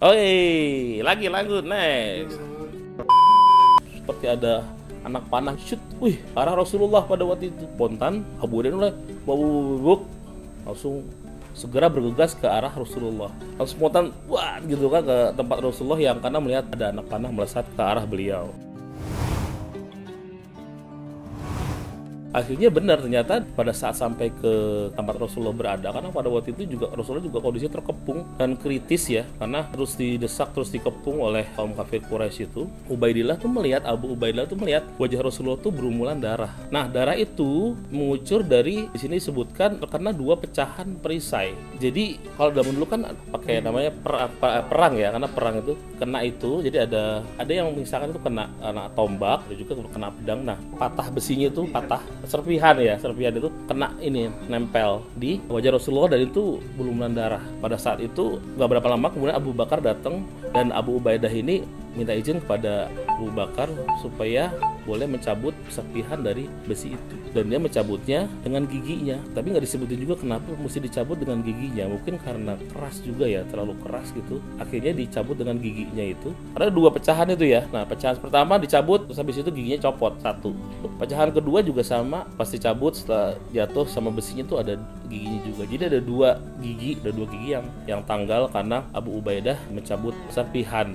Oi, lagi lanjut next. Seperti ada anak panah shoot, wih, arah Rasulullah pada waktu itu. Spontan Abu Hurairah mulai bubuk, langsung segera bergegas ke arah Rasulullah. Langsung spontan, wah gitu kan ke tempat Rasulullah yang karena melihat ada anak panah melesat ke arah beliau. Akhirnya benar, ternyata pada saat sampai ke tempat Rasulullah berada, karena pada waktu itu juga Rasulullah juga kondisinya terkepung dan kritis ya, karena terus didesak, terus dikepung oleh kaum kafir Quraisy itu. Abu Ubaidah tuh melihat wajah Rasulullah tuh berumulan darah. Nah, darah itu mengucur dari, di sini disebutkan terkena 2 pecahan perisai. Jadi kalau zaman dulu kan pakai namanya perang ya, karena perang itu kena itu, jadi ada yang misalkan itu kena tombak, ada juga kena pedang. Nah, patah besinya itu patah. Serpihan itu kena ini, nempel di wajah Rasulullah dan itu berlumuran darah. Pada saat itu gak berapa lama kemudian Abu Bakar datang dan Abu Ubaidah ini minta izin kepada Abu Bakar supaya boleh mencabut serpihan dari besi itu, dan dia mencabutnya dengan giginya. Tapi nggak disebutin juga kenapa mesti dicabut dengan giginya, mungkin karena keras juga ya, terlalu keras gitu. Akhirnya dicabut dengan giginya itu. Ada 2 pecahan itu ya. Nah, pecahan pertama dicabut, terus habis itu giginya copot 1. Pecahan kedua juga sama, pasti cabut setelah jatuh sama besinya tuh ada giginya juga. Jadi ada 2 gigi yang tanggal karena Abu Ubaidah mencabut serpihan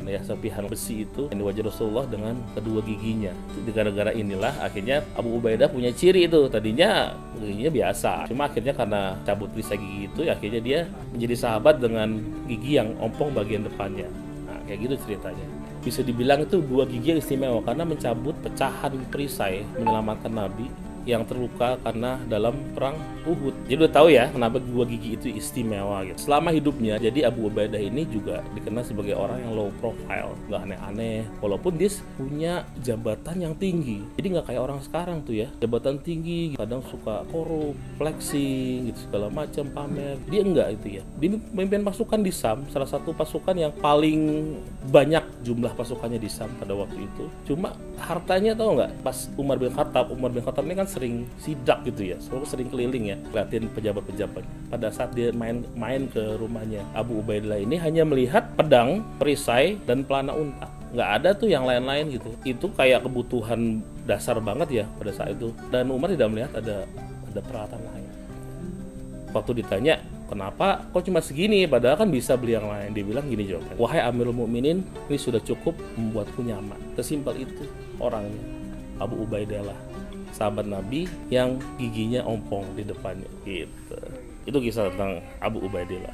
besi itu yang di wajah Rasulullah dengan kedua giginya. Gara-gara inilah akhirnya Abu Ubaidah punya ciri itu. Tadinya giginya biasa, cuma akhirnya karena cabut perisai gigi itu, akhirnya dia menjadi sahabat dengan gigi yang ompong bagian depannya. Nah, kayak gitu ceritanya. Bisa dibilang itu 2 gigi yang istimewa karena mencabut pecahan perisai menyelamatkan Nabi yang terluka karena dalam perang Uhud. Jadi udah tahu ya kenapa 2 gigi itu istimewa gitu. Selama hidupnya, jadi Abu Ubaidah ini juga dikenal sebagai orang yang low profile, nggak aneh-aneh. Walaupun dia punya jabatan yang tinggi, jadi nggak kayak orang sekarang tuh ya, jabatan tinggi, kadang suka korup, flexing gitu segala macam, pamer. Dia enggak itu ya. Dia memimpin pasukan di Syam, salah satu pasukan yang paling banyak jumlah pasukannya di Syam pada waktu itu. Cuma hartanya tahu nggak? Pas Umar bin Khattab ini kan sering sidak gitu ya, sering keliling ya, liatin pejabat-pejabat. Pada saat dia main ke rumahnya Abu Ubaidah ini, hanya melihat pedang, perisai, dan pelana unta. Nggak ada tuh yang lain-lain gitu. Itu kayak kebutuhan dasar banget ya pada saat itu. Dan Umar tidak melihat ada peralatan lain. Waktu ditanya, kenapa kok cuma segini, padahal kan bisa beli yang lain, dia bilang gini jawabannya, wahai Amirul Mukminin, ini sudah cukup membuatku nyaman. Sesimpel itu orangnya. Abu Ubaidah lah, sahabat Nabi yang giginya ompong di depannya gitu. Itu kisah tentang Abu Ubaidah.